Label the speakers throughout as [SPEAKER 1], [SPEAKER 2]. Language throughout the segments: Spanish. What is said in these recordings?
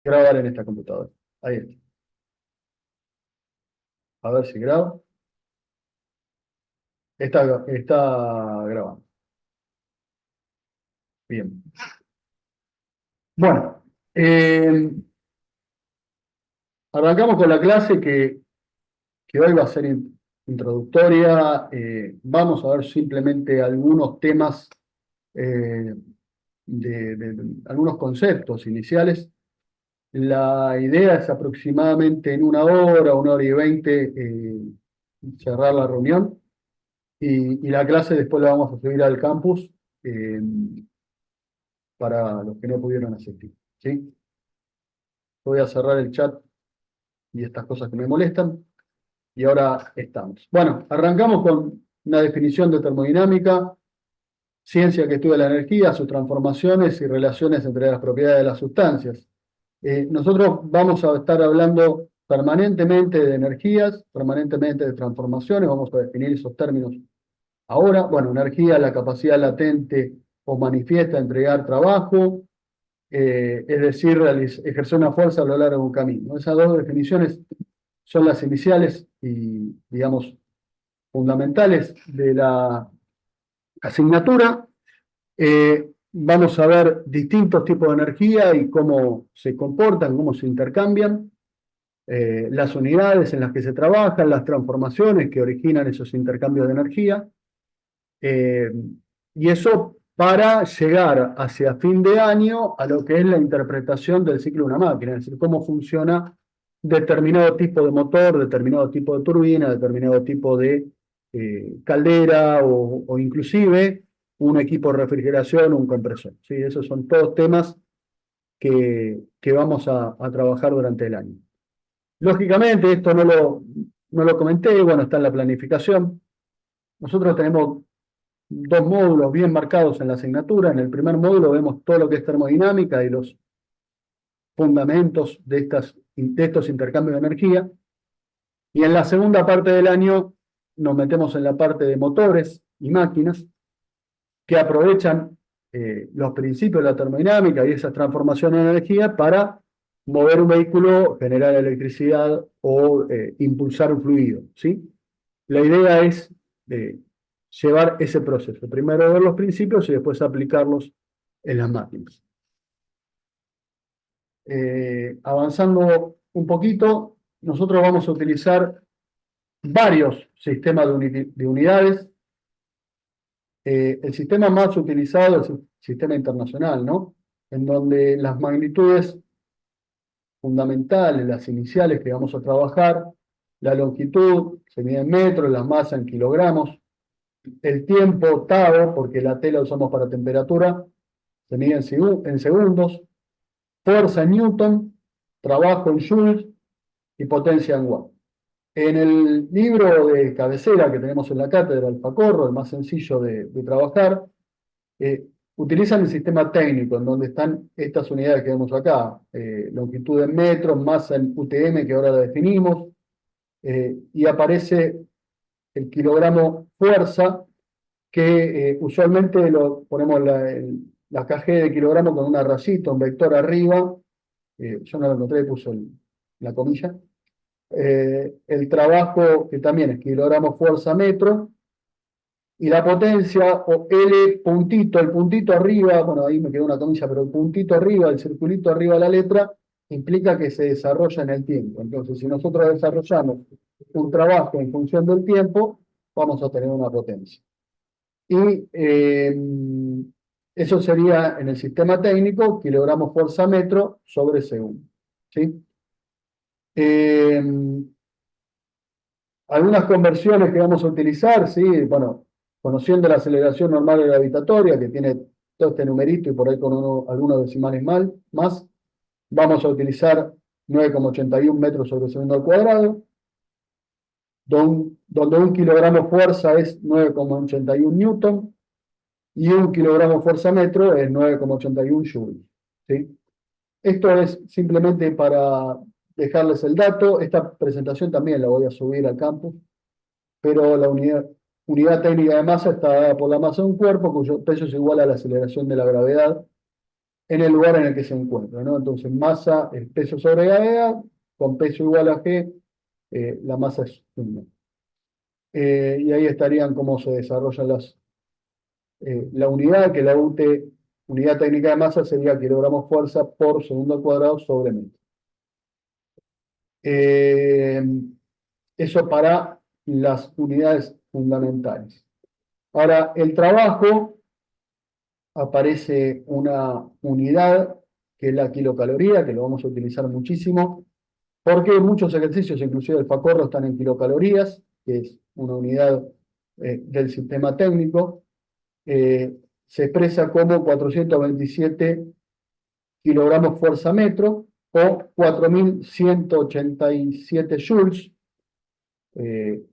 [SPEAKER 1] Grabar en esta computadora. Ahí está. A ver si grabo. Está grabando. Bien. Bueno, arrancamos con la clase que hoy va a ser introductoria. Vamos a ver simplemente algunos temas, eh, algunos conceptos iniciales. La idea es aproximadamente en una hora y 20, cerrar la reunión. Y la clase después la vamos a subir al campus, eh, para los que no pudieron asistir. ¿Sí? Voy a cerrar el chat y estas cosas que me molestan. Y ahora estamos. Bueno, arrancamos con una definición de termodinámica, ciencia que estudia la energía, sus transformaciones y relaciones entre las propiedades de las sustancias. Nosotros vamos a estar hablando permanentemente de energías, permanentemente de transformaciones, vamos a definir esos términos ahora. Bueno, energía, la capacidad latente o manifiesta de entregar trabajo, es decir, ejercer una fuerza a lo largo de un camino. Esas dos definiciones son las iniciales y, digamos, fundamentales de la asignatura. Vamos a ver distintos tipos de energía y cómo se comportan, cómo se intercambian, las unidades en las que se trabajan, las transformaciones que originan esos intercambios de energía. Eh, y eso para llegar hacia fin de año a lo que es la interpretación del ciclo de una máquina, es decir, cómo funciona determinado tipo de motor, determinado tipo de turbina, determinado tipo de caldera o inclusive un equipo de refrigeración o un compresor. ¿Sí? Esos son todos temas que vamos a trabajar durante el año. Lógicamente, esto no lo comenté, bueno, está en la planificación. Nosotros tenemos dos módulos bien marcados en la asignatura. En el primer módulo vemos todo lo que es termodinámica y los fundamentos de estos intercambios de energía. Y en la segunda parte del año nos metemos en la parte de motores y máquinas que aprovechan los principios de la termodinámica y esas transformaciones de energía para mover un vehículo, generar electricidad o impulsar un fluido. ¿Sí? La idea es llevar ese proceso. Primero ver los principios y después aplicarlos en las máquinas. Avanzando un poquito, nosotros vamos a utilizar varios sistemas de unidades. El sistema más utilizado es el sistema internacional, ¿no? En donde las magnitudes fundamentales, las iniciales que vamos a trabajar, la longitud se mide en metros, la masa en kilogramos, el tiempo tau, porque la T la usamos para temperatura, se mide en segundos, fuerza en newton, trabajo en joules y potencia en watt. En el libro de cabecera que tenemos en la cátedra, el Facorro, el más sencillo de trabajar, utilizan el sistema técnico, en donde están estas unidades que vemos acá, longitud en metros, masa en UTM, que ahora la definimos, y aparece el kilogramo fuerza, que usualmente lo ponemos la KG de kilogramo con una rayita, un vector arriba. Yo no lo encontré, puse la comilla. El trabajo, que también es kilogramo fuerza metro, y la potencia, o L puntito, el puntito arriba, bueno, ahí me quedó una comilla, pero el puntito arriba, el circulito arriba de la letra, implica que se desarrolla en el tiempo. Entonces, si nosotros desarrollamos un trabajo en función del tiempo, vamos a tener una potencia. Y eso sería en el sistema técnico, kilogramos fuerza metro sobre segundo. ¿Sí? Eh, Algunas conversiones que vamos a utilizar, ¿sí? Bueno, conociendo la aceleración normal gravitatoria, que tiene todo este numerito y por ahí con algunos decimales más, vamos a utilizar 9,81 metros sobre segundo al cuadrado, donde un kilogramo fuerza es 9,81 newton, y un kilogramo fuerza metro es 9,81 joules. ¿Sí? Esto es simplemente para dejarles el dato. Esta presentación también la voy a subir al campus, pero la unidad técnica de masa está dada por la masa de un cuerpo cuyo peso es igual a la aceleración de la gravedad. en el lugar en el que se encuentra, ¿no? Entonces, masa es peso sobre gravedad, con peso igual a G, la masa es 1. Y ahí estarían cómo se desarrollan la unidad, que la UT, unidad técnica de masa, sería kilogramos fuerza por segundo al cuadrado sobre metro. Eh, Eso para las unidades fundamentales. Ahora, el trabajo, aparece una unidad que es la kilocaloría, que lo vamos a utilizar muchísimo, porque muchos ejercicios, inclusive el FACORRO, están en kilocalorías, que es una unidad del sistema técnico. Se expresa como 427 kilogramos fuerza metro o 4187 joules. Eh,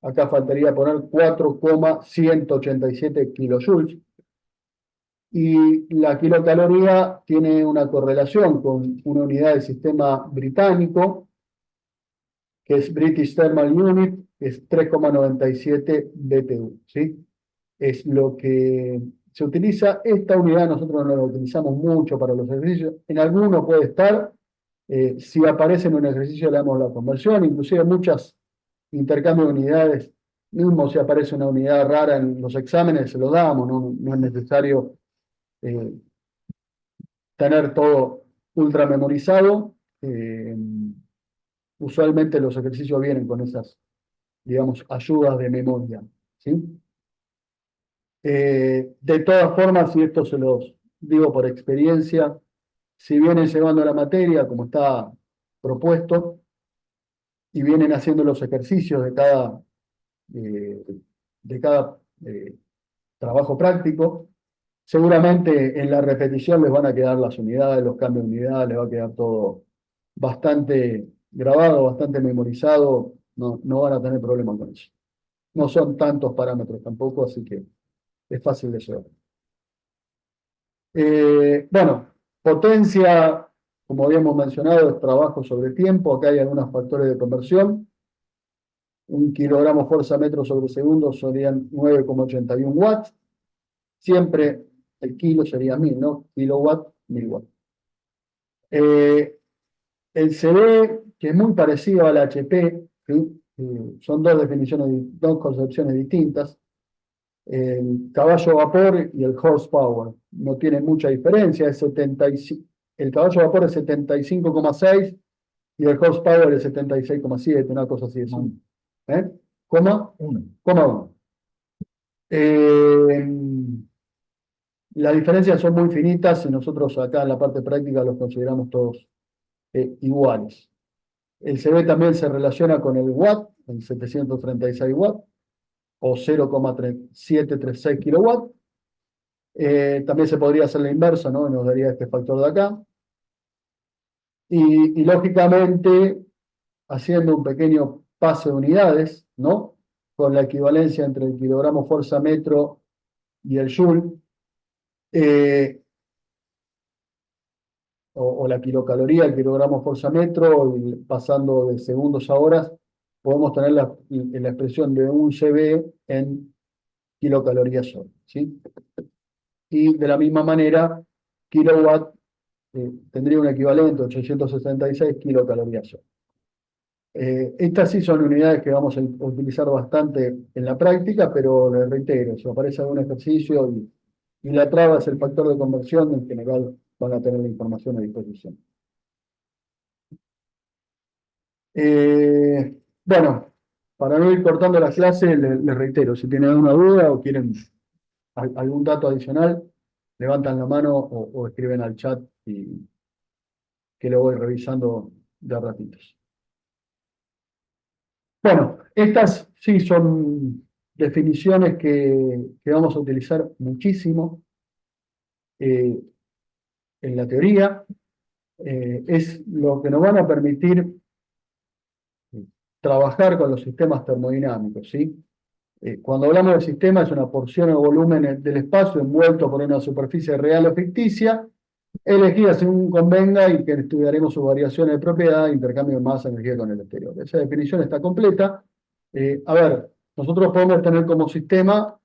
[SPEAKER 1] Acá faltaría poner 4,187 kilojoules. Y la kilocaloría tiene una correlación con una unidad del sistema británico, que es British Thermal Unit, que es 3,97 BTU, ¿sí? Es lo que se utiliza. Esta unidad nosotros no la utilizamos mucho para los ejercicios. En algunos puede estar. Si aparece en un ejercicio le damos la conversión. Inclusive muchas intercambios de unidades. Mismo si aparece una unidad rara en los exámenes, se lo damos. No es necesario tener todo ultra memorizado. Usualmente los ejercicios vienen con esas, digamos, ayudas de memoria, ¿sí? De todas formas, y esto se los digo por experiencia, si vienen llevando la materia como está propuesto y vienen haciendo los ejercicios eh, de cada trabajo práctico, seguramente en la repetición les van a quedar las unidades, los cambios de unidad, les va a quedar todo bastante grabado, bastante memorizado, no van a tener problema con eso. No son tantos parámetros tampoco, así que es fácil de llevar. Bueno, potencia, como habíamos mencionado, es trabajo sobre tiempo. Acá hay algunos factores de conversión. Un kilogramo fuerza metro sobre segundo serían 9,81 watts. Siempre el kilo sería 1000, ¿no? Kilowatt, 1000 watts. El CD, que es muy parecido al HP, ¿sí? Son dos definiciones, dos concepciones distintas. El caballo vapor y el horsepower no tienen mucha diferencia. El caballo vapor es 75,6 y el horsepower es 76,7, una cosa así. ¿Eh? ¿Coma? 1,1. Las diferencias son muy finitas y nosotros acá en la parte práctica los consideramos todos iguales. El CB también se relaciona con el watt, el 736 watts, o 0,736 kilowatts. También se podría hacer la inversa, ¿no? Nos daría este factor de acá. Y lógicamente, haciendo un pequeño pase de unidades, ¿no? Con la equivalencia entre el kilogramo fuerza metro y el joule, o la kilocaloría, el kilogramo fuerza metro, y pasando de segundos a horas, podemos tener la expresión de un CV en kilocalorías hora, ¿sí? Y de la misma manera, kilowatt tendría un equivalente, 866 kilocalorías hora. Estas sí son unidades que vamos a utilizar bastante en la práctica, pero les reitero, si aparece algún ejercicio y la traba es el factor de conversión, en general van a tener la información a disposición. Bueno, para no ir cortando la clase, les reitero, si tienen alguna duda o quieren algún dato adicional, levantan la mano o escriben al chat y que lo voy revisando de a ratitos. Bueno, estas sí son definiciones que vamos a utilizar muchísimo en la teoría. Es lo que nos van a permitir trabajar con los sistemas termodinámicos, ¿sí? Cuando hablamos de sistema es una porción o volumen del espacio envuelto por una superficie real o ficticia, elegida según convenga y que estudiaremos sus variaciones de propiedad, intercambio de masa, energía con el exterior. Esa definición está completa. A ver, nosotros podemos tener como sistema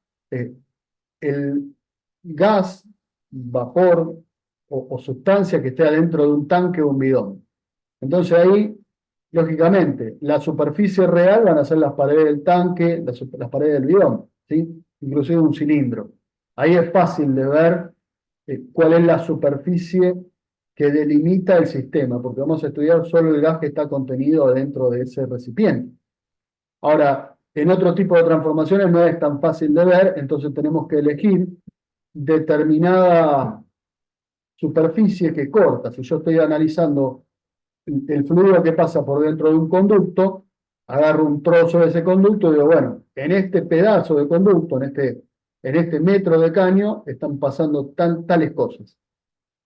[SPEAKER 1] el gas, vapor, o sustancia que esté adentro de un tanque o un bidón. Entonces ahí, lógicamente, la superficie real van a ser las paredes del tanque, las paredes del bidón, ¿sí? Inclusive un cilindro. Ahí es fácil de ver cuál es la superficie que delimita el sistema, porque vamos a estudiar solo el gas que está contenido dentro de ese recipiente. Ahora, en otro tipo de transformaciones no es tan fácil de ver, entonces tenemos que elegir determinada superficie que corta. Si yo estoy analizando el fluido que pasa por dentro de un conducto, agarro un trozo de ese conducto y digo, bueno, en este pedazo de conducto, en este metro de caño, están pasando tales cosas.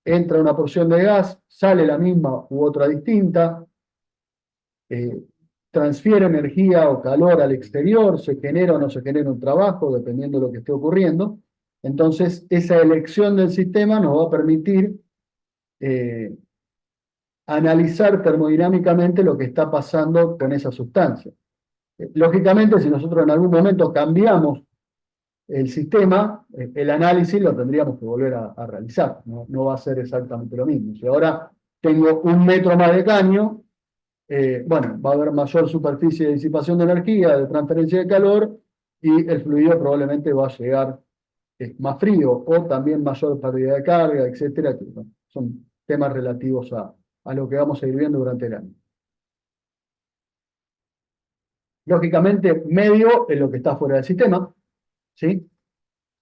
[SPEAKER 1] Entra una porción de gas, sale la misma u otra distinta, eh, transfiere energía o calor al exterior, se genera o no se genera un trabajo, dependiendo de lo que esté ocurriendo. Entonces, esa elección del sistema nos va a permitir eh, analizar termodinámicamente lo que está pasando con esa sustancia. Lógicamente, si nosotros en algún momento cambiamos el sistema, el análisis lo tendríamos que volver a realizar, ¿no? No va a ser exactamente lo mismo. Si ahora tengo un metro más de caño, bueno, va a haber mayor superficie de disipación de energía, de transferencia de calor, y el fluido probablemente va a llegar más frío, o también mayor pérdida de carga, etcétera, que bueno, son temas relativos a lo que vamos a ir viendo durante el año. Lógicamente, medio es lo que está fuera del sistema, ¿sí?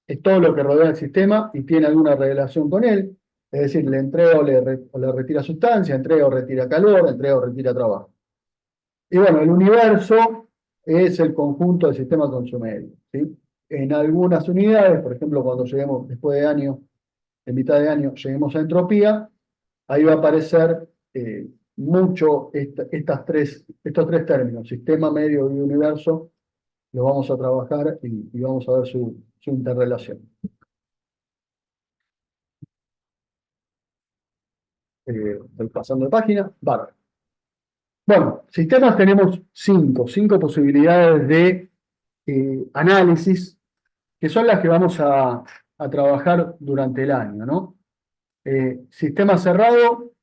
[SPEAKER 1] Es todo lo que rodea el sistema y tiene alguna relación con él, es decir, le entrega o le retira sustancia, entrega o retira calor, entrega o retira trabajo. Y bueno, el universo es el conjunto del sistema con su medio, ¿sí? En algunas unidades, por ejemplo, cuando lleguemos después de año, en mitad de año, lleguemos a entropía, ahí va a aparecer mucho estos tres términos, sistema, medio y universo, los vamos a trabajar y vamos a ver su interrelación. Estoy pasando de página, bárbaro. Bueno, sistemas tenemos cinco posibilidades de análisis, que son las que vamos a trabajar durante el año, ¿no? Sistema cerrado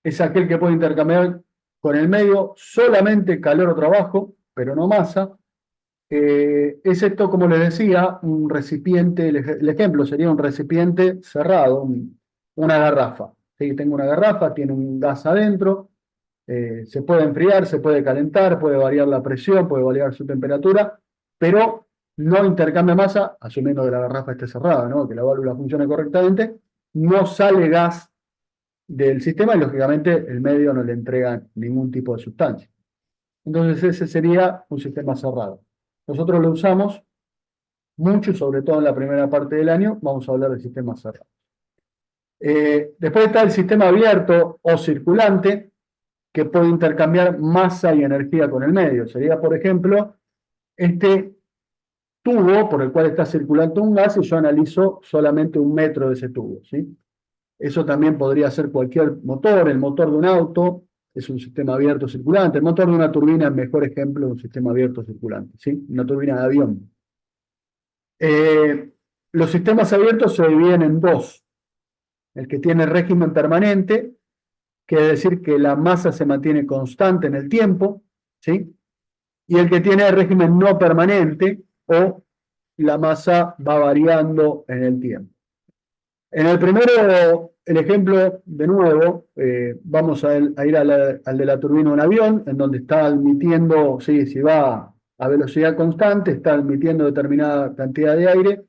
[SPEAKER 1] es aquel que puede intercambiar con el medio solamente calor o trabajo, pero no masa. Es esto, como les decía, un recipiente, el ejemplo sería un recipiente cerrado, una garrafa. ¿Sí? Tengo una garrafa, tiene un gas adentro, se puede enfriar, se puede calentar, puede variar la presión, puede variar su temperatura, pero no intercambia masa, asumiendo que la garrafa esté cerrada, ¿no? Que la válvula funcione correctamente, no sale gas del sistema y lógicamente el medio no le entrega ningún tipo de sustancia. Entonces ese sería un sistema cerrado. Nosotros lo usamos mucho, sobre todo en la primera parte del año, vamos a hablar del sistema cerrado. Después está el sistema abierto o circulante, que puede intercambiar masa y energía con el medio. Sería, por ejemplo, este tubo por el cual está circulando un gas y yo analizo solamente un metro de ese tubo, ¿sí? Eso también podría ser cualquier motor, el motor de un auto es un sistema abierto circulante, el motor de una turbina es el mejor ejemplo de un sistema abierto circulante, ¿sí? Una turbina de avión. Los sistemas abiertos se dividen en dos. El que tiene régimen permanente, quiere decir que la masa se mantiene constante en el tiempo, ¿sí? Y el que tiene régimen no permanente, o la masa va variando en el tiempo. En el primero, el ejemplo, de nuevo, vamos a ir al de la turbina de un avión, en donde está admitiendo, sí, si va a velocidad constante, está admitiendo determinada cantidad de aire,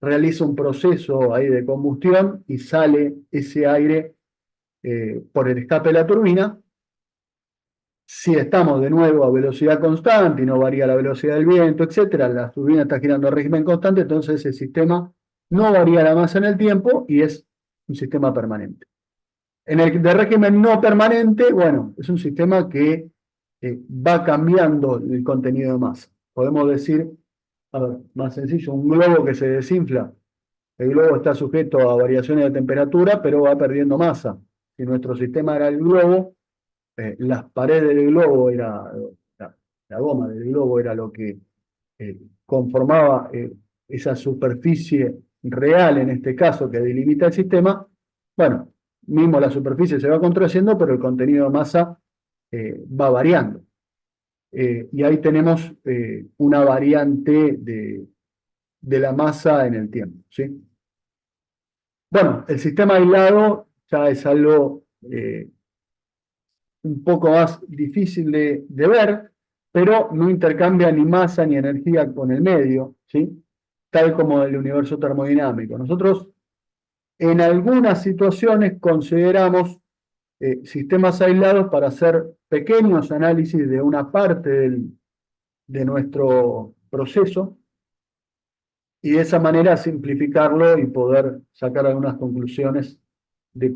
[SPEAKER 1] realiza un proceso ahí de combustión y sale ese aire por el escape de la turbina. Si estamos de nuevo a velocidad constante y no varía la velocidad del viento, etcétera, la turbina está girando a régimen constante, entonces el sistema no varía la masa en el tiempo y es un sistema permanente. En el de régimen no permanente, bueno, es un sistema que va cambiando el contenido de masa. Podemos decir, a ver, más sencillo, un globo que se desinfla. El globo está sujeto a variaciones de temperatura, pero va perdiendo masa. Si nuestro sistema era el globo, las paredes del globo la goma del globo era lo que conformaba esa superficie real, en este caso, que delimita el sistema. Bueno, mismo la superficie se va contrayendo, pero el contenido de masa va variando. Y ahí tenemos una variante de la masa en el tiempo, ¿sí? Bueno, el sistema aislado ya es algo un poco más difícil de ver, pero no intercambia ni masa ni energía con el medio, ¿sí? Tal como el universo termodinámico. Nosotros en algunas situaciones consideramos sistemas aislados para hacer pequeños análisis de una parte de nuestro proceso y de esa manera simplificarlo y poder sacar algunas conclusiones de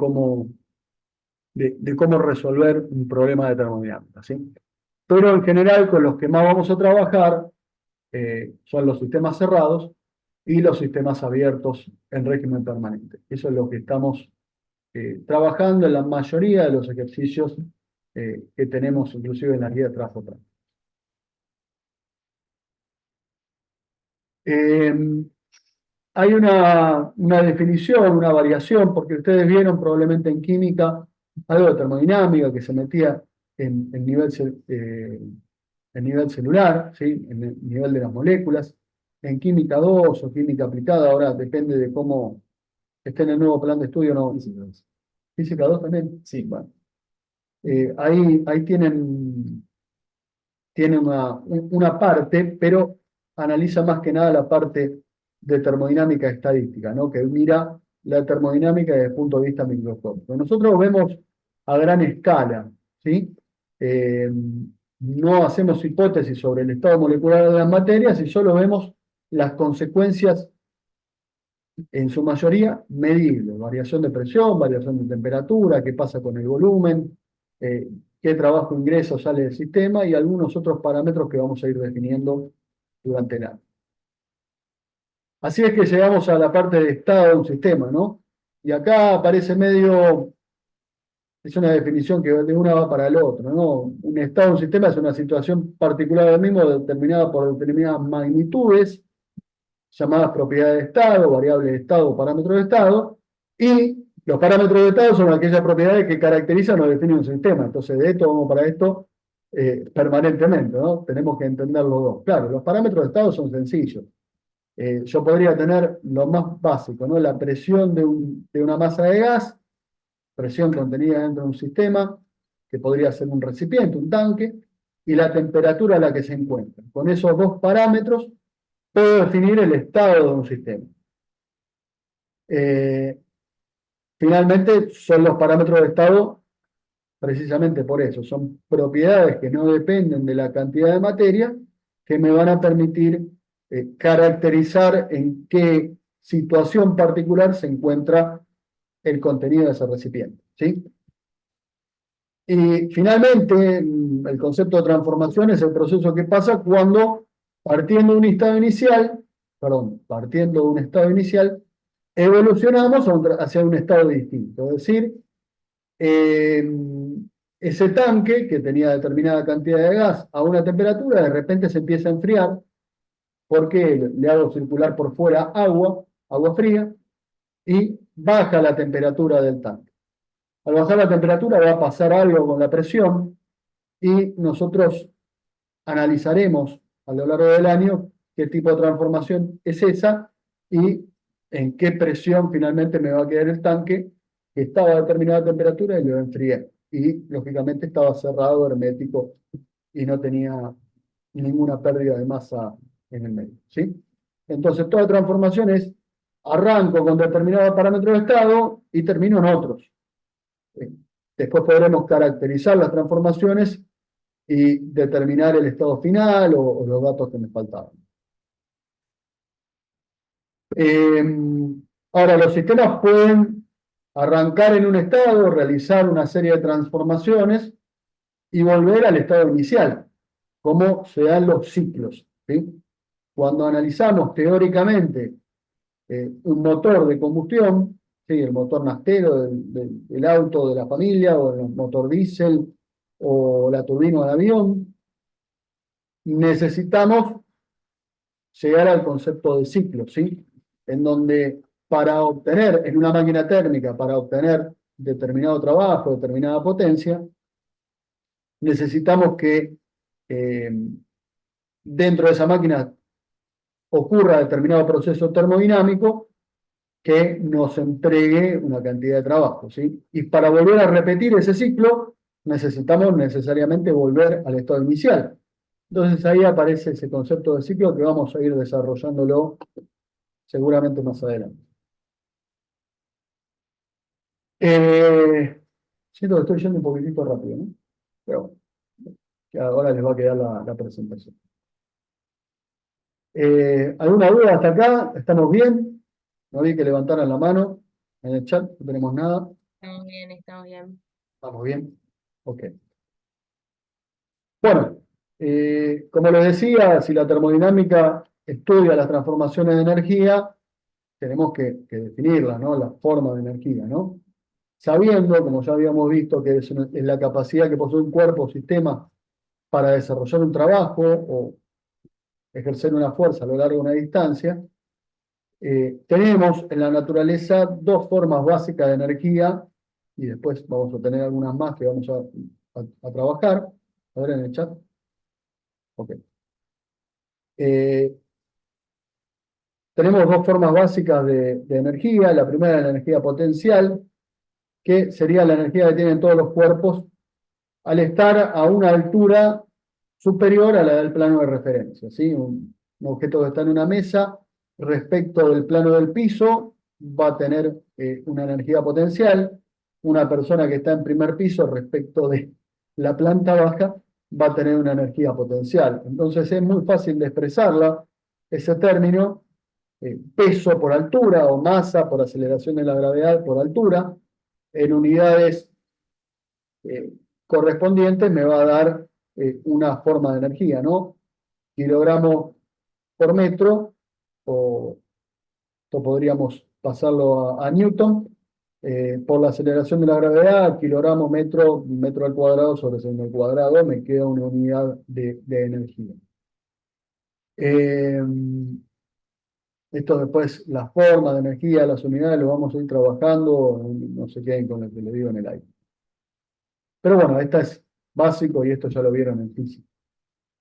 [SPEAKER 1] de cómo resolver un problema de termodinámica, ¿sí? Pero en general con los que más vamos a trabajar son los sistemas cerrados y los sistemas abiertos en régimen permanente. Eso es lo que estamos trabajando en la mayoría de los ejercicios que tenemos inclusive en la guía de trabajo práctico. Hay una definición, una variación, porque ustedes vieron probablemente en química algo de termodinámica que se metía en en nivel celular, ¿sí? En el nivel de las moléculas. En química 2 o química aplicada, ahora depende de cómo esté en el nuevo plan de estudio, no. Física 2 también, sí, bueno. Ahí tienen una parte, pero analiza más que nada la parte de termodinámica estadística, ¿no? Que mira la termodinámica desde el punto de vista microscópico. Nosotros vemos a gran escala, ¿sí? Eh, no hacemos hipótesis sobre el estado molecular de las materias y solo vemos las consecuencias, en su mayoría, medibles. Variación de presión, variación de temperatura, qué pasa con el volumen, qué trabajo ingresa o sale del sistema y algunos otros parámetros que vamos a ir definiendo durante el año. Así es que llegamos a la parte de estado de un sistema, ¿no? Y acá aparece medio, es una definición que de una va para el otro, ¿no? Un estado de un sistema es una situación particular del mismo determinada por determinadas magnitudes, llamadas propiedades de estado, variables de estado, parámetros de estado, y los parámetros de estado son aquellas propiedades que caracterizan o definen un sistema. Entonces, de esto vamos para esto permanentemente, ¿no? Tenemos que entender los dos. Claro, los parámetros de estado son sencillos. Yo podría tener lo más básico, ¿no? La presión de una masa de gas, presión contenida dentro de un sistema, que podría ser un recipiente, un tanque, y la temperatura a la que se encuentra. Con esos dos parámetros puedo definir el estado de un sistema. Eh, Finalmente, son los parámetros de estado precisamente por eso. Son propiedades que no dependen de la cantidad de materia que me van a permitir caracterizar en qué situación particular se encuentra el contenido de ese recipiente, ¿sí? Y finalmente, el concepto de transformación es el proceso que pasa cuando, partiendo de un estado inicial, partiendo de un estado inicial, evolucionamos hacia un estado distinto. Es decir, eh, ese tanque que tenía determinada cantidad de gas a una temperatura, de repente se empieza a enfriar porque le hago circular por fuera agua fría, y baja la temperatura del tanque. Al bajar la temperatura va a pasar algo con la presión y nosotros analizaremos a lo largo del año qué tipo de transformación es esa y en qué presión finalmente me va a quedar el tanque que estaba a determinada temperatura y lo enfrié. Y lógicamente estaba cerrado, hermético y no tenía ninguna pérdida de masa en el medio, ¿sí? Entonces toda transformación es arranco con determinado parámetro de estado y termino en otros. Después podremos caracterizar las transformaciones y determinar el estado final o los datos que me faltaban. Eh, Ahora, los sistemas pueden arrancar en un estado, realizar una serie de transformaciones y volver al estado inicial, como se dan los ciclos, ¿sí? Cuando analizamos teóricamente un motor de combustión, ¿sí? El motor naftalero del auto de la familia, o el motor diésel, o la turbina del avión, necesitamos llegar al concepto de ciclo, ¿sí? En donde para obtener, en una máquina térmica, para obtener determinado trabajo, determinada potencia, necesitamos que eh, dentro de esa máquina ocurra determinado proceso termodinámico que nos entregue una cantidad de trabajo, ¿sí? Y para volver a repetir ese ciclo, necesitamos necesariamente volver al estado inicial. Entonces ahí aparece ese concepto de ciclo que vamos a ir desarrollándolo seguramente más adelante. Siento que estoy yendo un poquitito rápido, ¿no? Pero bueno, que ahora les va a quedar la presentación. ¿Alguna duda hasta acá? ¿Estamos bien? No vi que levantaran la mano en el chat, no tenemos nada.
[SPEAKER 2] Estamos bien, estamos bien.
[SPEAKER 1] ¿Estamos bien? Ok. Bueno, como les decía, si la termodinámica estudia las transformaciones de energía, tenemos que definirlas, ¿no? La forma de energía, ¿no? Sabiendo, como ya habíamos visto, que es la capacidad que posee un cuerpo o sistema para desarrollar un trabajo o ejercer una fuerza a lo largo de una distancia, tenemos en la naturaleza dos formas básicas de energía y después vamos a tener algunas más que vamos a trabajar. A ver en el chat. Ok. Tenemos dos formas básicas de energía. La primera es la energía potencial, que sería la energía que tienen todos los cuerpos al estar a una altura superior a la del plano de referencia, ¿sí? Un objeto que está en una mesa respecto del plano del piso va a tener una energía potencial. Una persona que está en primer piso respecto de la planta baja va a tener una energía potencial. Entonces es muy fácil de expresarla, ese término, peso por altura o masa por aceleración de la gravedad por altura, en unidades eh, correspondientes me va a dar una forma de energía, ¿no? Kilogramos por metro, o esto podríamos pasarlo a Newton, por la aceleración de la gravedad, kilogramo metro al cuadrado sobre segundo al cuadrado, me queda una unidad de energía. Esto después, la forma de energía, las unidades, lo vamos a ir trabajando, no se queden con lo que le digo en el aire. Pero bueno, esta es básico y esto ya lo vieron en física.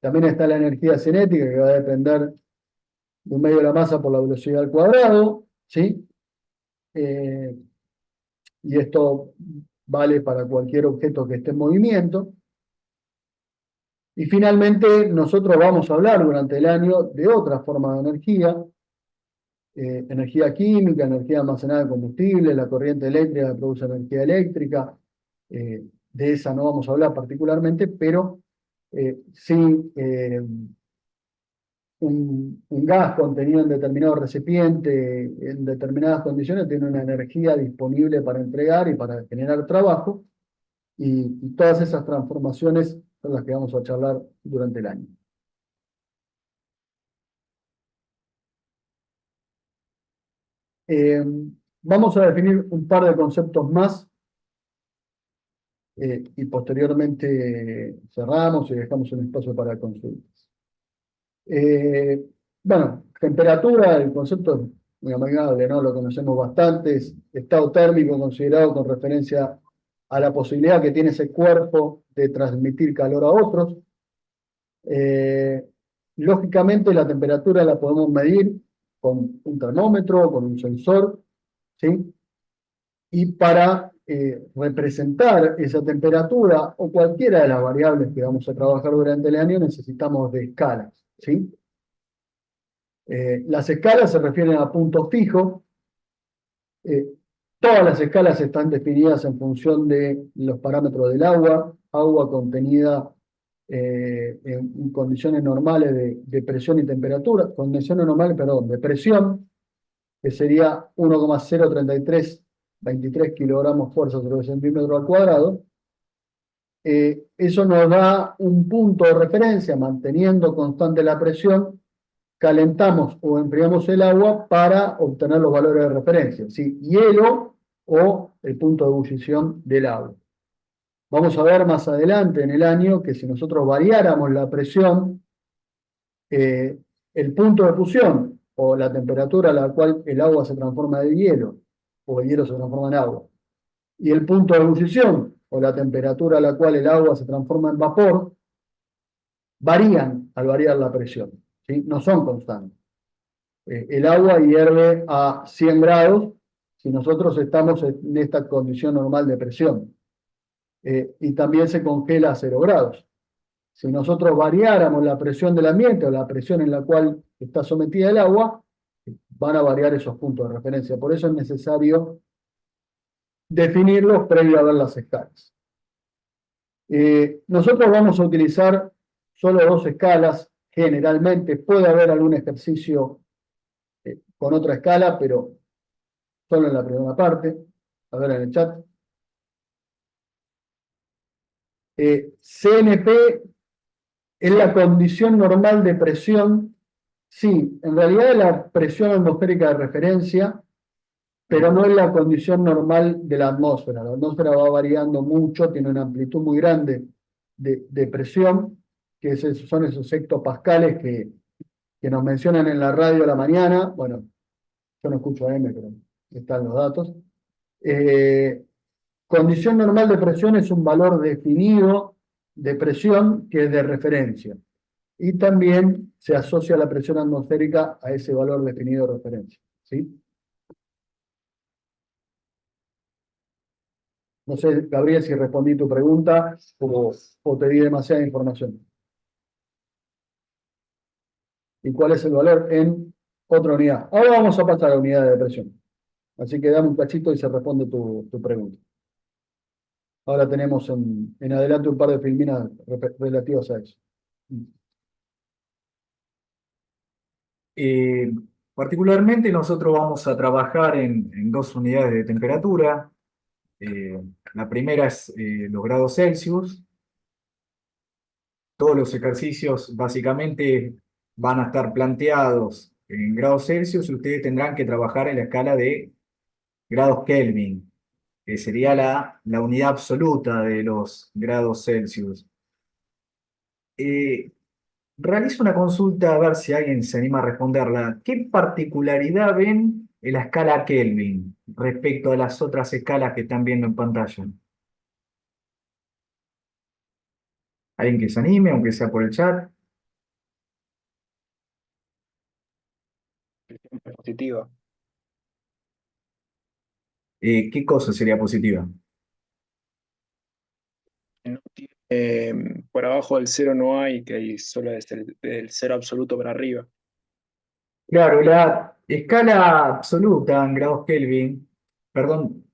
[SPEAKER 1] También está la energía cinética, que va a depender de un medio de la masa por la velocidad al cuadrado, ¿sí? Y esto vale para cualquier objeto que esté en movimiento. Y finalmente, nosotros vamos a hablar durante el año de otra forma de energía, energía química, energía almacenada de combustible, la corriente eléctrica que produce energía eléctrica. De esa no vamos a hablar particularmente, pero sí un gas contenido en determinado recipiente, en determinadas condiciones, tiene una energía disponible para entregar y para generar trabajo, y todas esas transformaciones son las que vamos a charlar durante el año. Vamos a definir un par de conceptos más y posteriormente cerramos y dejamos un espacio para consultas. Bueno, temperatura, el concepto es muy amigable, ¿no? Lo conocemos bastante, es estado térmico considerado con referencia a la posibilidad que tiene ese cuerpo de transmitir calor a otros. Eh, Lógicamente la temperatura la podemos medir con un termómetro, con un sensor, ¿sí? Y para representar esa temperatura o cualquiera de las variables que vamos a trabajar durante el año necesitamos de escalas, ¿sí? Las escalas se refieren a puntos fijos. Todas las escalas están definidas en función de los parámetros del agua contenida en condiciones normales de presión y temperatura, condiciones normales, perdón, de presión, que sería 1,03323 kilogramos fuerza sobre centímetro al cuadrado. Eso nos da un punto de referencia, manteniendo constante la presión, calentamos o enfriamos el agua para obtener los valores de referencia, ¿sí? Hielo o el punto de ebullición del agua. Vamos a ver más adelante en el año que si nosotros variáramos la presión, el punto de fusión o la temperatura a la cual el agua se transforma de hielo, o el hielo se transforma en agua, y el punto de ebullición, o la temperatura a la cual el agua se transforma en vapor, varían al variar la presión, ¿sí? No son constantes. El agua hierve a 100 grados si nosotros estamos en esta condición normal de presión. Y también se congela a 0 grados. Si nosotros variáramos la presión del ambiente o la presión en la cual está sometida el agua, van a variar esos puntos de referencia. Por eso es necesario definirlos previo a ver las escalas. Nosotros vamos a utilizar solo 2 escalas. Generalmente puede haber algún ejercicio con otra escala, pero solo en la primera parte. A ver en el chat. CNP es la condición normal de presión. Sí, en realidad es la presión atmosférica de referencia, pero no es la condición normal de la atmósfera. La atmósfera va variando mucho, tiene una amplitud muy grande de presión, que son esos hectopascales que nos mencionan en la radio a la mañana. Bueno, yo no escucho AM, pero están los datos. Condición normal de presión es un valor definido de presión que es de referencia. Y también se asocia la presión atmosférica a ese valor definido de referencia, ¿sí? No sé, Gabriel, si respondí tu pregunta o te di demasiada información. ¿Y cuál es el valor en otra unidad? Ahora vamos a pasar a la unidad de presión. Así que dame un cachito y se responde tu pregunta. Ahora tenemos en adelante un par de filminas relativas a eso.
[SPEAKER 3] Eh, Particularmente nosotros vamos a trabajar en 2 unidades de temperatura. La primera es los grados Celsius. Todos los ejercicios básicamente van a estar planteados en grados Celsius y ustedes tendrán que trabajar en la escala de grados Kelvin, que sería la unidad absoluta de los grados Celsius. Realizo una consulta a ver si alguien se anima a responderla. ¿Qué particularidad ven en la escala Kelvin respecto a las otras escalas que están viendo en pantalla? ¿Alguien que se anime, aunque sea por el chat?
[SPEAKER 4] Positiva.
[SPEAKER 3] ¿Qué cosa sería positiva?
[SPEAKER 4] No por abajo del cero no hay, que hay solo desde el cero absoluto para arriba.
[SPEAKER 3] Claro, la escala absoluta en grados Kelvin, perdón,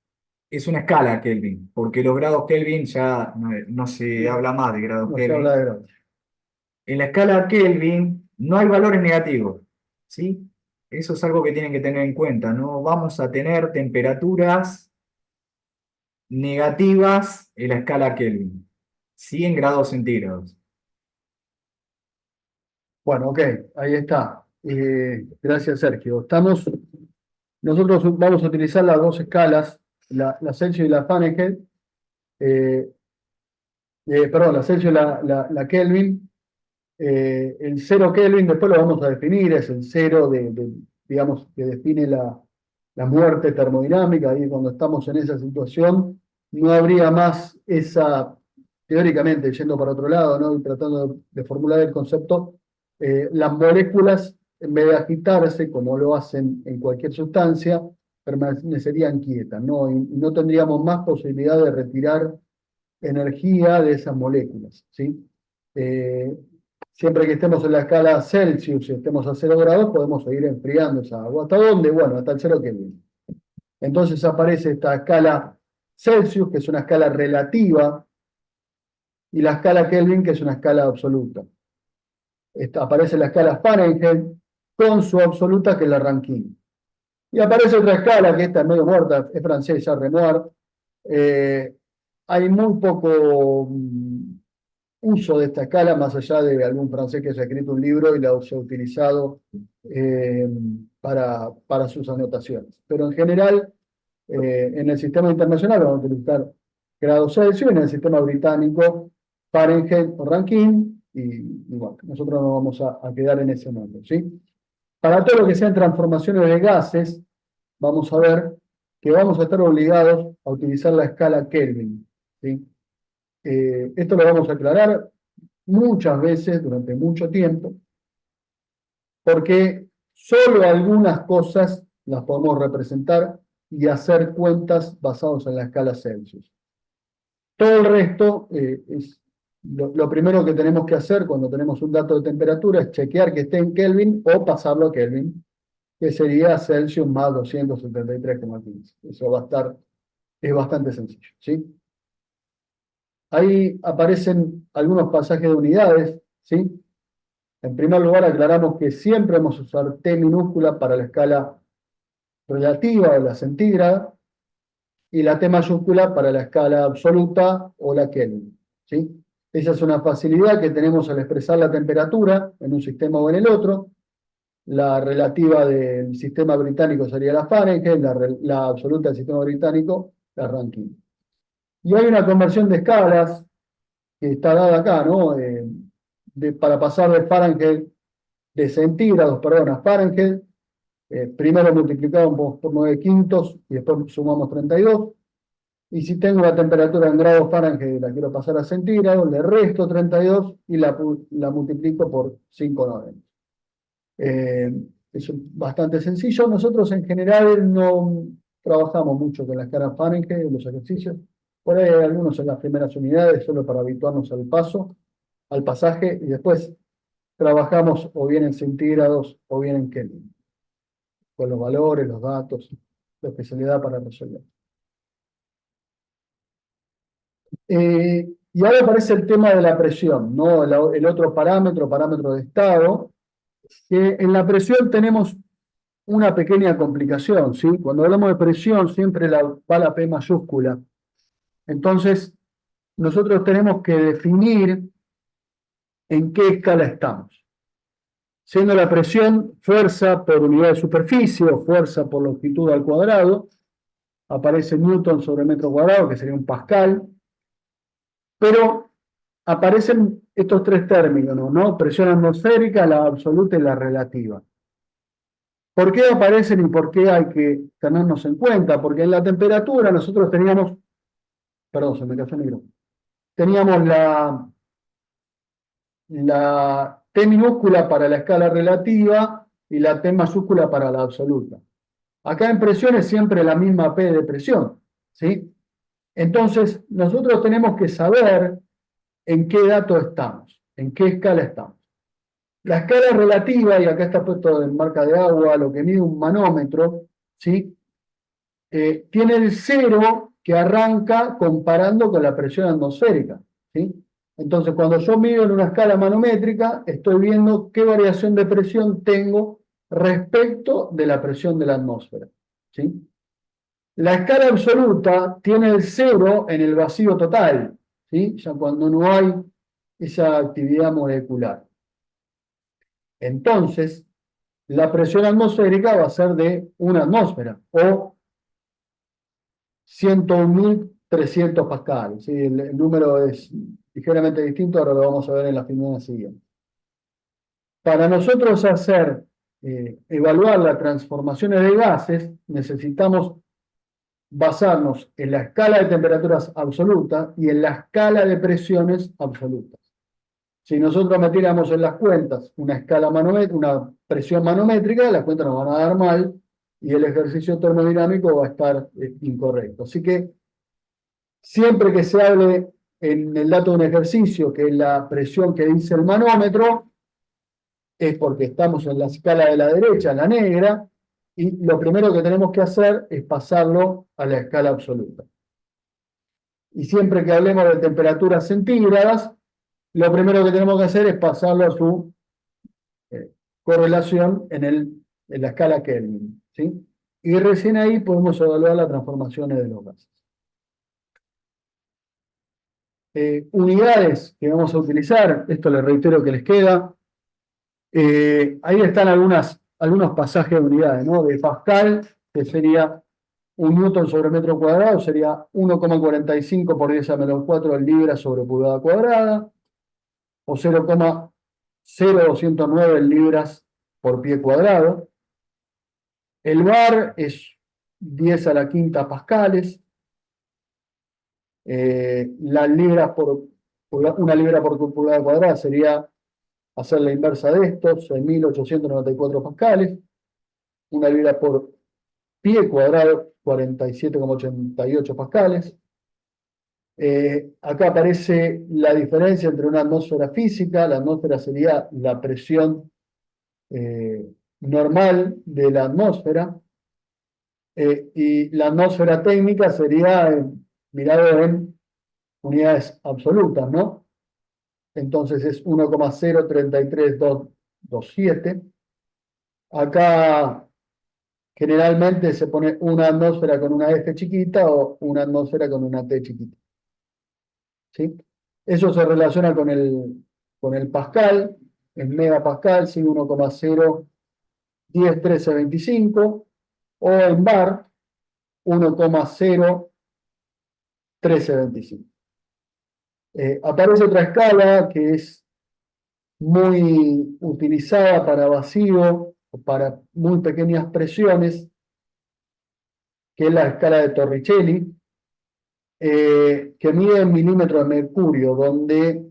[SPEAKER 3] es una escala Kelvin, porque los grados Kelvin ya no se habla más de grados
[SPEAKER 1] No se
[SPEAKER 3] Kelvin.
[SPEAKER 1] habla de grados.
[SPEAKER 3] En la escala Kelvin no hay valores negativos, ¿sí? Eso es algo que tienen que tener en cuenta. No vamos a tener temperaturas negativas en la escala Kelvin, sí en grados centígrados.
[SPEAKER 1] Bueno, ok, ahí está. Gracias, Sergio. Nosotros vamos a utilizar las 2 escalas, la Celsius y la Fahrenheit. Perdón, la Celsius y la Kelvin. El 0 Kelvin después lo vamos a definir, es el 0 digamos, que define la muerte termodinámica. Ahí cuando estamos en esa situación, no habría más teóricamente, yendo para otro lado, ¿no? Y tratando de formular el concepto, las moléculas, en vez de agitarse, como lo hacen en cualquier sustancia, permanecerían quietas, ¿no? Y no tendríamos más posibilidad de retirar energía de esas moléculas, ¿sí? Siempre que estemos en la escala Celsius y estemos a 0 grados, podemos seguir enfriando esa agua. ¿Hasta dónde? Bueno, hasta el 0 Kelvin. Entonces aparece esta escala Celsius, que es una escala relativa, y la escala Kelvin, que es una escala absoluta. Aparece la escala Fahrenheit con su absoluta, que es la Rankine. Y aparece otra escala, que esta es medio muerta, es francesa, Renoir. Hay muy poco uso de esta escala, más allá de algún francés que haya escrito un libro y la haya utilizado para sus anotaciones. Pero en general, en el sistema internacional vamos a utilizar grados Celsius, en el sistema británico Fahrenheit o Rankine, y bueno, nosotros nos vamos a quedar en ese nombre, ¿sí? Para todo lo que sean transformaciones de gases, vamos a ver que vamos a estar obligados a utilizar la escala Kelvin, ¿sí? Esto lo vamos a aclarar muchas veces durante mucho tiempo, porque solo algunas cosas las podemos representar y hacer cuentas basados en la escala Celsius. Todo el resto es lo primero que tenemos que hacer cuando tenemos un dato de temperatura es chequear que esté en Kelvin o pasarlo a Kelvin, que sería Celsius más 273,15. Eso va a estar, es bastante sencillo, ¿sí? Ahí aparecen algunos pasajes de unidades, ¿sí? En primer lugar, aclaramos que siempre vamos a usar T minúscula para la escala relativa o la centígrada y la T mayúscula para la escala absoluta o la Kelvin, ¿sí? Esa es una facilidad que tenemos al expresar la temperatura en un sistema o en el otro. La relativa del sistema británico sería la Fahrenheit, la absoluta del sistema británico, la Rankine. Y hay una conversión de escalas que está dada acá, ¿no? Para pasar de Fahrenheit, de centígrados, perdón, a Fahrenheit, primero multiplicamos por 9 quintos y después sumamos 32. Y si tengo la temperatura en grados Fahrenheit y la quiero pasar a centígrados, le resto 32 y la multiplico por 5/9. Es bastante sencillo. Nosotros en general no trabajamos mucho con la escala Fahrenheit en los ejercicios. Por ahí hay algunos en las primeras unidades, solo para habituarnos al pasaje, y después trabajamos o bien en centígrados o bien en Kelvin, con los valores, los datos, la especialidad para resolver. Y ahora aparece el tema de la presión, ¿no? El otro parámetro de estado, que en la presión tenemos una pequeña complicación, ¿sí? Cuando hablamos de presión siempre va la P mayúscula. Entonces, nosotros tenemos que definir en qué escala estamos. Siendo la presión fuerza por unidad de superficie o fuerza por longitud al cuadrado, aparece Newton sobre metro cuadrado, que sería un pascal, pero aparecen estos tres términos, ¿no? Presión atmosférica, la absoluta y la relativa. ¿Por qué aparecen y por qué hay que tenernos en cuenta? Porque en la temperatura nosotros teníamos, perdón, se me cayó el micrófono, teníamos la T minúscula para la escala relativa y la T mayúscula para la absoluta. Acá en presión es siempre la misma P de presión, ¿sí? Entonces, nosotros tenemos que saber en qué dato estamos, en qué escala estamos. La escala relativa, y acá está puesto en marca de agua, lo que mide un manómetro, ¿sí? Tiene el cero que arranca comparando con la presión atmosférica, ¿sí? Entonces, cuando yo mido en una escala manométrica, estoy viendo qué variación de presión tengo respecto de la presión de la atmósfera, ¿sí? La escala absoluta tiene el cero en el vacío total, ¿sí? Ya cuando no hay esa actividad molecular. Entonces, la presión atmosférica va a ser de una atmósfera o 101.300 pascales, ¿sí? El número es ligeramente distinto, ahora lo vamos a ver en la figura siguiente. Para nosotros evaluar las transformaciones de gases, necesitamos basarnos en la escala de temperaturas absoluta y en la escala de presiones absolutas. Si nosotros metiéramos en las cuentas una presión manométrica, las cuentas nos van a dar mal y el ejercicio termodinámico va a estar incorrecto. Así que siempre que se hable en el dato de un ejercicio, que es la presión que dice el manómetro, es porque estamos en la escala de la derecha, la negra, y lo primero que tenemos que hacer es pasarlo a la escala absoluta. Y siempre que hablemos de temperaturas centígradas, lo primero que tenemos que hacer es pasarlo a su correlación en la escala Kelvin, ¿sí? Y recién ahí podemos evaluar las transformaciones de los gases. Unidades que vamos a utilizar, esto les reitero que les queda. Ahí están algunos pasajes de unidades, ¿no? De Pascal, que sería un newton sobre metro cuadrado, sería 1,45 por 10 a menos 4 libras sobre pulgada cuadrada, o 0,0209 libras por pie cuadrado. El bar es 10 a la quinta pascales. Las libras una libra por pulgada cuadrada sería hacer la inversa de esto, 6.894 pascales. Una libra por pie cuadrado, 47,88 pascales. Acá aparece la diferencia entre una atmósfera física. La atmósfera sería la presión normal de la atmósfera, y la atmósfera técnica sería mirado en unidades absolutas, ¿no? Entonces es 1,033227. Acá generalmente se pone una atmósfera con una F chiquita o una atmósfera con una T chiquita. ¿Sí? Eso se relaciona con el Pascal, en megapascal, sí, 1,0101325, o en bar, 1,01325. Aparece otra escala que es muy utilizada para vacío o para muy pequeñas presiones, que es la escala de Torricelli, que mide en milímetros de mercurio, donde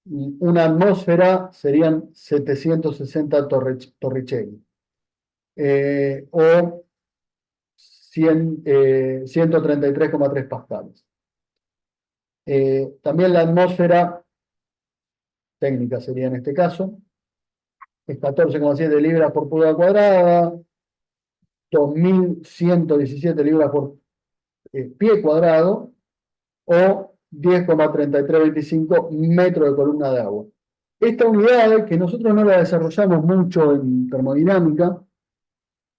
[SPEAKER 1] una atmósfera serían 760 Torricelli, o 133,3 pascales. También la atmósfera técnica sería en este caso, es 14,7 libras por pulgada cuadrada, 2.117 libras por pie cuadrado, o 10,3325 metros de columna de agua. Esta unidad, que nosotros no la desarrollamos mucho en termodinámica,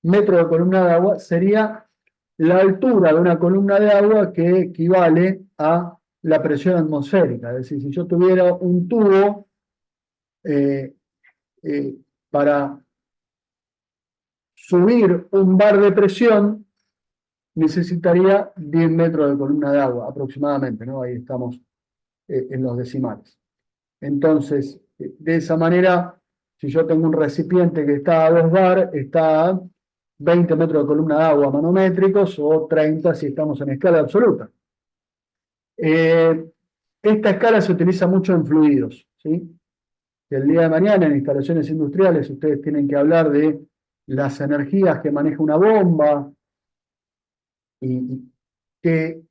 [SPEAKER 1] metro de columna de agua, sería la altura de una columna de agua que equivale a la presión atmosférica. Es decir, si yo tuviera un tubo para subir un bar de presión, necesitaría 10 metros de columna de agua aproximadamente, ¿no? Ahí estamos en los decimales. Entonces, de esa manera, si yo tengo un recipiente que está a 2 bar, está a 20 metros de columna de agua manométricos, o 30 si estamos en escala absoluta. Esta escala se utiliza mucho en fluidos, ¿sí? El día de mañana en instalaciones industriales ustedes tienen que hablar de las energías que maneja una bomba y qué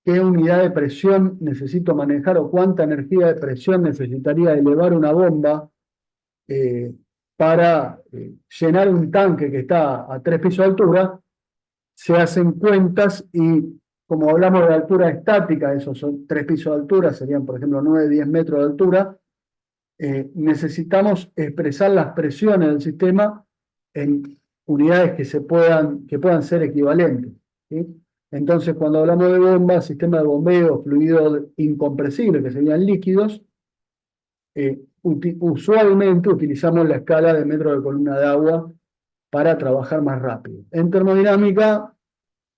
[SPEAKER 1] unidad de presión necesito manejar, o cuánta energía de presión necesitaría elevar una bomba para llenar un tanque que está a 3 pisos de altura. Se hacen cuentas y, como hablamos de altura estática, esos son 3 pisos de altura, serían por ejemplo 9-10 metros de altura. Necesitamos expresar las presiones del sistema en unidades que puedan ser equivalentes, ¿sí? Entonces, cuando hablamos de bombas, sistema de bombeo, fluidos incompresibles, que serían líquidos, usualmente utilizamos la escala de metros de columna de agua para trabajar más rápido. En termodinámica,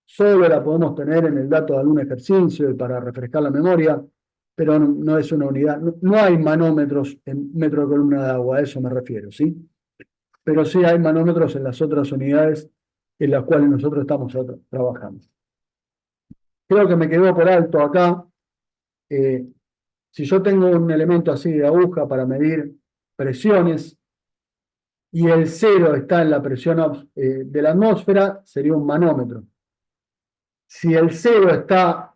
[SPEAKER 1] solo la podemos tener en el dato de algún ejercicio y para refrescar la memoria, pero no es una unidad. No hay manómetros en metro de columna de agua, a eso me refiero, ¿sí? Pero sí hay manómetros en las otras unidades en las cuales nosotros estamos trabajando. Creo que me quedó por alto acá. Si yo tengo un elemento así de aguja para medir presiones y el cero está en la presión de la atmósfera, sería un manómetro. Si el cero está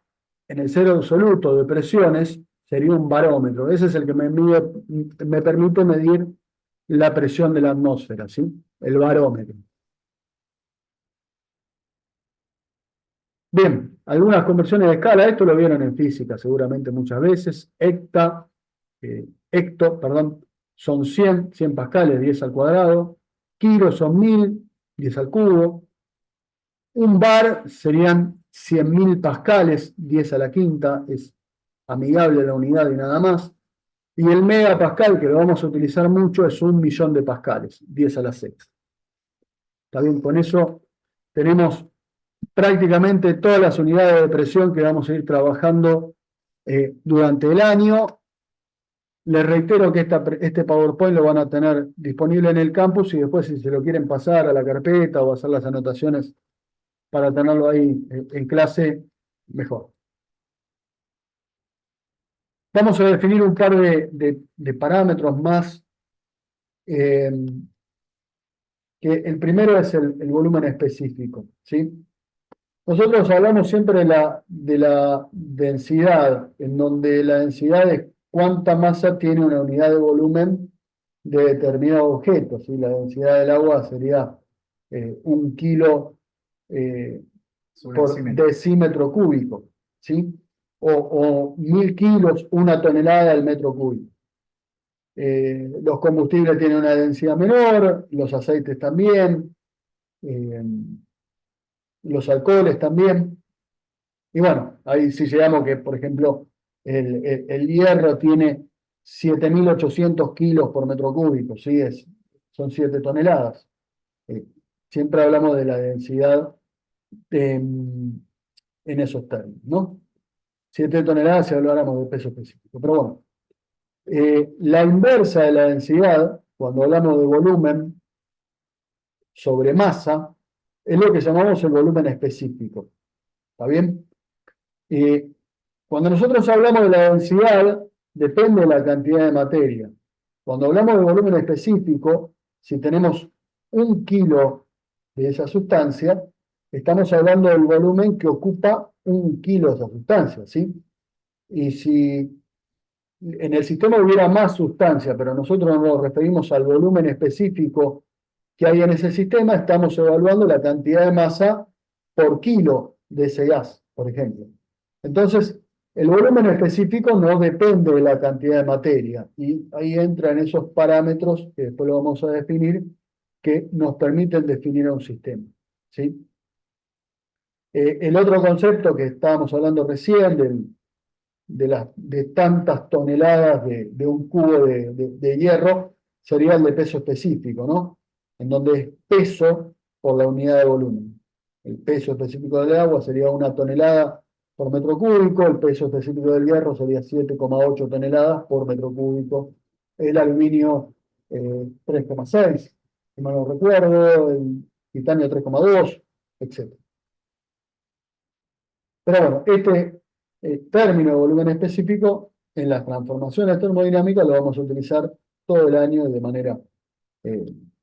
[SPEAKER 1] en el cero absoluto de presiones, sería un barómetro. Ese es el que me permite medir la presión de la atmósfera, ¿sí? El barómetro. Bien, algunas conversiones de escala, esto lo vieron en física seguramente muchas veces. Hecto, son 100 pascales, 10 al cuadrado. Kilo son 1000, 10 al cubo. Un bar serían 100.000 pascales, 10 a la quinta, es amigable la unidad y nada más. Y el megapascal, que lo vamos a utilizar mucho, es 1.000.000 de pascales, 10 a la sexta. Está bien, con eso tenemos prácticamente todas las unidades de presión que vamos a ir trabajando durante el año. Les reitero que este PowerPoint lo van a tener disponible en el campus y después si se lo quieren pasar a la carpeta o hacer las anotaciones para tenerlo ahí en clase, mejor. Vamos a definir un par de parámetros más. Que el primero es el volumen específico, ¿sí? Nosotros hablamos siempre de la densidad, en donde la densidad es cuánta masa tiene una unidad de volumen de determinado objeto, ¿sí? La densidad del agua sería 1 kilo
[SPEAKER 3] Sobre
[SPEAKER 1] por
[SPEAKER 3] decímetro.
[SPEAKER 1] decímetro cúbico, ¿sí? O 1000 kilos, 1 tonelada al metro cúbico. Los combustibles tienen una densidad menor, los aceites también, los alcoholes también. Y bueno, ahí sí llegamos que, por ejemplo, el hierro tiene 7800 kilos por metro cúbico, ¿sí? Son 7 toneladas. Siempre hablamos de la densidad en esos términos, ¿no? 7 toneladas si habláramos de peso específico. Pero bueno, la inversa de la densidad, cuando hablamos de volumen sobre masa, es lo que llamamos el volumen específico. ¿Está bien? Cuando nosotros hablamos de la densidad, depende de la cantidad de materia. Cuando hablamos de volumen específico, si tenemos 1 kilo de esa sustancia, estamos hablando del volumen que ocupa 1 kilo de esa sustancia, ¿sí? Y si en el sistema hubiera más sustancia, pero nosotros nos referimos al volumen específico que hay en ese sistema, estamos evaluando la cantidad de masa por kilo de ese gas, por ejemplo. Entonces, el volumen específico no depende de la cantidad de materia, y ahí entran esos parámetros, que después lo vamos a definir, que nos permiten definir un sistema, ¿sí? El otro concepto que estábamos hablando recién, de tantas toneladas de un cubo de hierro, sería el de peso específico, ¿no? En donde es peso por la unidad de volumen. El peso específico del agua sería 1 tonelada por metro cúbico, el peso específico del hierro sería 7,8 toneladas por metro cúbico, el aluminio 3,6, si mal no recuerdo, el titanio 3,2, etc. Pero bueno, este término de volumen específico en las transformaciones termodinámicas lo vamos a utilizar todo el año de manera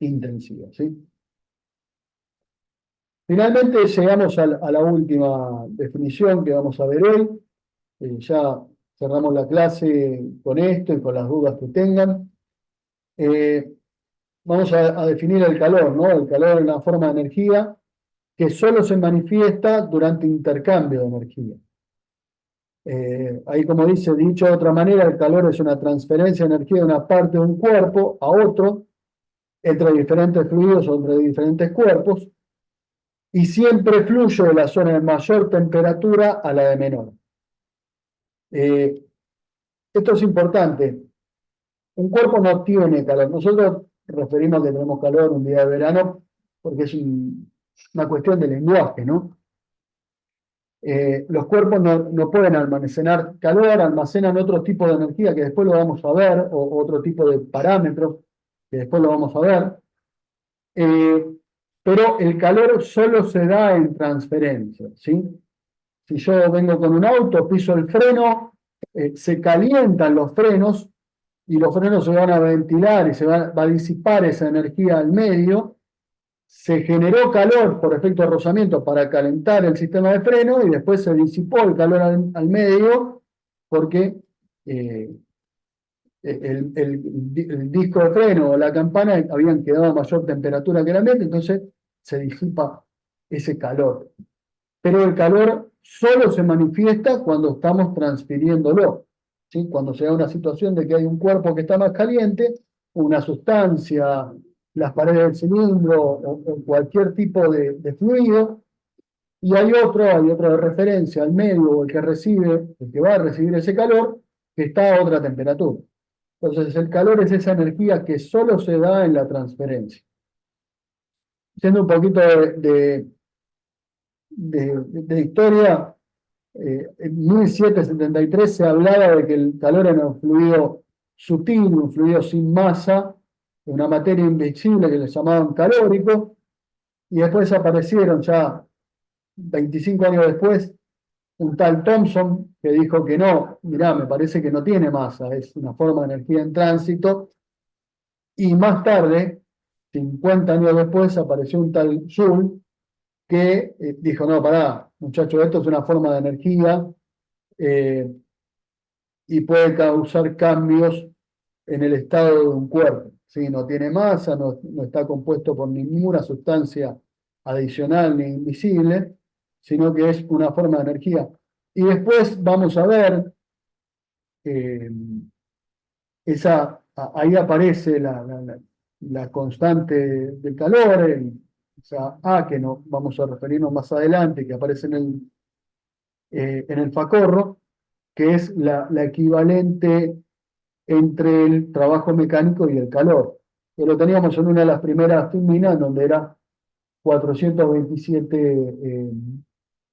[SPEAKER 1] intensiva, ¿sí? Finalmente llegamos a la última definición que vamos a ver hoy. Ya cerramos la clase con esto y con las dudas que tengan. Vamos a definir el calor, ¿no? El calor es una forma de energía que solo se manifiesta durante intercambio de energía. Ahí, como dicho de otra manera, el calor es una transferencia de energía de una parte de un cuerpo a otro, entre diferentes fluidos o entre diferentes cuerpos, y siempre fluye de la zona de mayor temperatura a la de menor. Esto es importante. Un cuerpo no tiene calor. Nosotros referimos que tenemos calor un día de verano porque es una cuestión de lenguaje, ¿no? Los cuerpos no pueden almacenar calor, almacenan otro tipo de energía que después lo vamos a ver, o otro tipo de parámetros que después lo vamos a ver. Pero el calor solo se da en transferencia, ¿sí? Si yo vengo con un auto, piso el freno, se calientan los frenos y los frenos se van a ventilar y se va a disipar esa energía al medio. Se generó calor por efecto de rozamiento para calentar el sistema de freno y después se disipó el calor al medio porque el disco de freno o la campana habían quedado a mayor temperatura que el ambiente, entonces se disipa ese calor. Pero el calor solo se manifiesta cuando estamos transfiriéndolo, ¿sí? Cuando se da una situación de que hay un cuerpo que está más caliente, una sustancia, las paredes del cilindro o cualquier tipo de fluido, y hay otro de referencia al medio o el que va a recibir ese calor, que está a otra temperatura. Entonces el calor es esa energía que solo se da en la transferencia. Haciendo un poquito de historia, en 1773 se hablaba de que el calor era un fluido sutil, un fluido sin masa, una materia invisible que le llamaban calórico, y después aparecieron ya 25 años después un tal Thomson que dijo que no, mirá, me parece que no tiene masa, es una forma de energía en tránsito, y más tarde, 50 años después, apareció un tal Joule que dijo, no, pará, muchachos, esto es una forma de energía eh, y puede causar cambios en el estado de un cuerpo. ¿Sí? No tiene masa, no está compuesto por ninguna sustancia adicional ni invisible, sino que es una forma de energía. Y después vamos a ver, eh, ahí aparece la constante del calor, esa A que no, vamos a referirnos más adelante, que aparece en el facorro, que es la equivalente entre el trabajo mecánico y el calor. Que lo teníamos en una de las primeras turbinas, donde era 427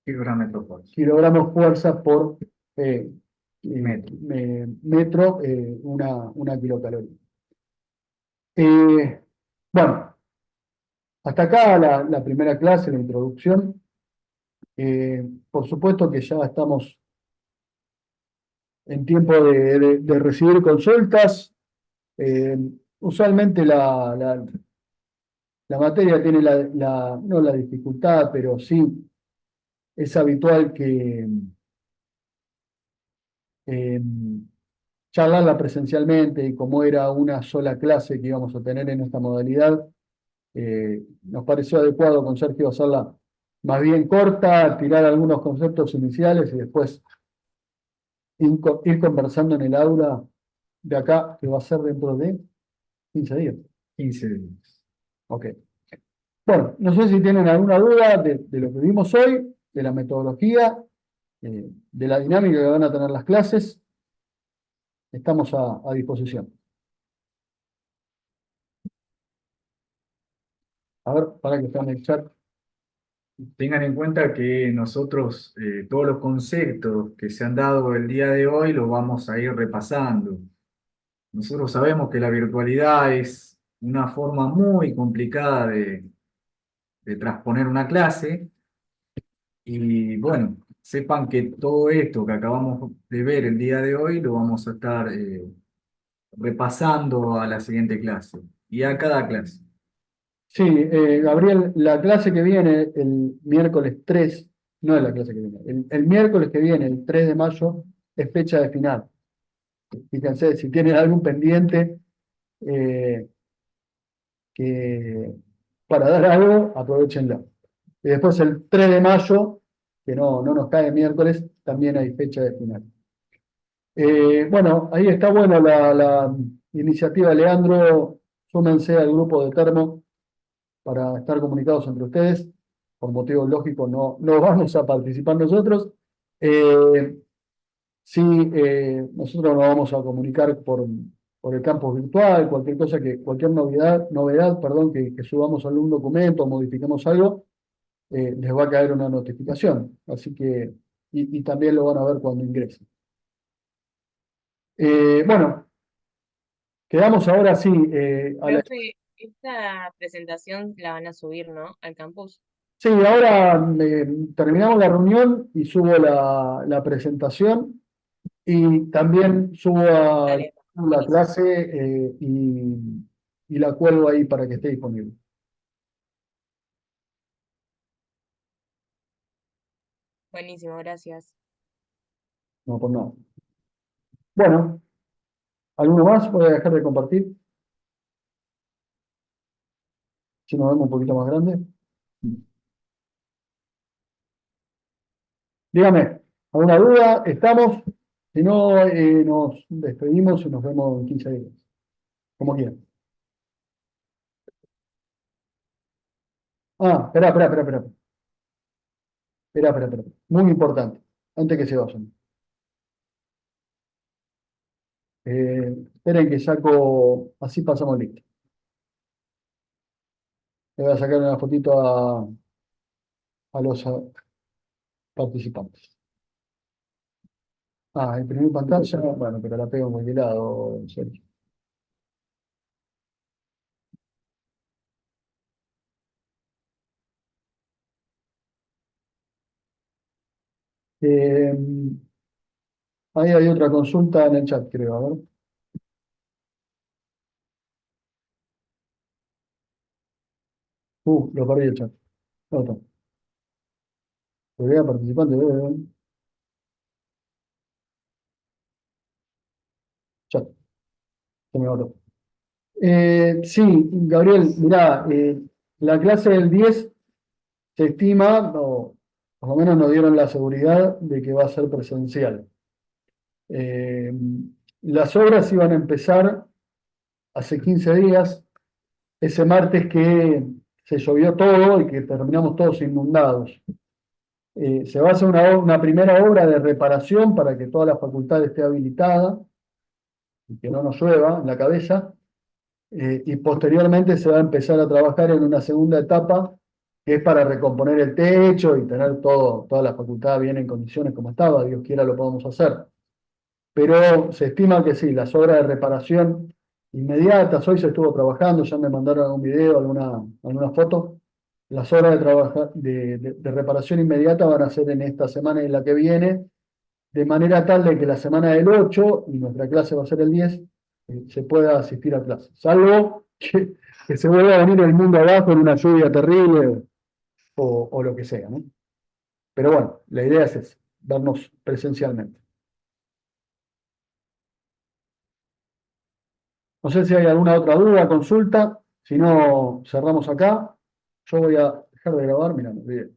[SPEAKER 3] kilogramos por hora.
[SPEAKER 1] kilogramos fuerza por
[SPEAKER 3] Metro.
[SPEAKER 1] metro, una kilocaloría. Bueno, hasta acá la primera clase, la introducción. Por supuesto que ya estamos en tiempo de recibir consultas. Usualmente la materia tiene no la dificultad, pero sí es habitual que eh, charlarla presencialmente, y como era una sola clase que íbamos a tener en esta modalidad, nos pareció adecuado con Sergio hacerla más bien corta, tirar algunos conceptos iniciales y después ir conversando en el aula de acá, que va a ser dentro de 15 días.
[SPEAKER 3] 15 días.
[SPEAKER 1] Ok. Bueno, no sé si tienen alguna duda de lo que vimos hoy, de la metodología, de la dinámica que van a tener las clases. Estamos a disposición. A ver, para que estén en el chat.
[SPEAKER 3] Tengan en cuenta que nosotros todos los conceptos que se han dado el día de hoy los vamos a ir repasando. Nosotros sabemos que la virtualidad es una forma muy complicada de transponer una clase y bueno, sepan que todo esto que acabamos de ver el día de hoy lo vamos a estar repasando a la siguiente clase y a cada clase.
[SPEAKER 1] Sí, Gabriel, la clase que viene el miércoles 3, no es la clase que viene, el miércoles que viene, el 3 de mayo, es fecha de final. Fíjense, si tienen algún pendiente eh, que, para dar algo, aprovechenlo. Y después el 3 de mayo, que no nos cae miércoles, también hay fecha de final. Bueno, ahí está bueno la iniciativa, Leandro. Súmense al grupo de Termo para estar comunicados entre ustedes. Por motivos lógicos no vamos a participar nosotros. Sí, nosotros nos vamos a comunicar por el campus virtual, cualquier cosa cualquier novedad, perdón, que subamos algún documento o modifiquemos algo, les va a caer una notificación. Así que, y también lo van a ver cuando ingresen. Bueno, quedamos ahora sí.
[SPEAKER 2] Profe, esta presentación la van a subir, ¿no? Al campus.
[SPEAKER 1] Sí, ahora terminamos la reunión y subo la presentación, y también subo a
[SPEAKER 2] Dale,
[SPEAKER 1] la
[SPEAKER 2] buenísimo.
[SPEAKER 1] clase y la cuelgo ahí para que esté disponible.
[SPEAKER 2] Buenísimo, gracias.
[SPEAKER 1] No, por nada. Bueno, ¿alguno más? Voy a dejar de compartir. Si nos vemos un poquito más grande. Dígame, ¿alguna duda? ¿Estamos? Si no, nos despedimos y nos vemos en 15 días. Como quieran. Espera. Espera. Muy importante, antes que se vayan. Esperen que saco, así pasamos listo. Le voy a sacar una fotito a los participantes. Ah, imprimir pantalla, bueno, pero la pego en cualquier lado, Sergio. Eh, Ahí hay otra consulta en el chat, creo, a ver. Lo perdí el chat. Otro. Podría participante, chat, se me va. Sí, Gabriel, mirá, la clase del 10 se estima, o por lo menos nos dieron la seguridad de que va a ser presencial. Eh, las obras iban a empezar hace 15 días, ese martes que se llovió todo y que terminamos todos inundados. Se va a hacer una primera obra de reparación para que toda la facultad esté habilitada y que no nos llueva en la cabeza. Y posteriormente se va a empezar a trabajar en una segunda etapa que es para recomponer el techo y tener toda la facultad bien en condiciones como estaba. Dios quiera lo podamos hacer. Pero se estima que sí, las obras de reparación inmediatas, hoy se estuvo trabajando, ya me mandaron un video, alguna foto. Las obras de reparación inmediata van a ser en esta semana y en la que viene, de manera tal de que la semana del 8 y nuestra clase va a ser el 10, se pueda asistir a clase. Salvo que se vuelva a venir el mundo abajo en una lluvia terrible o lo que sea, ¿no? Pero bueno, la idea es esa, vernos presencialmente. No sé si hay alguna otra duda, consulta. Si no, cerramos acá. Yo voy a dejar de grabar. Mira, me olvidé.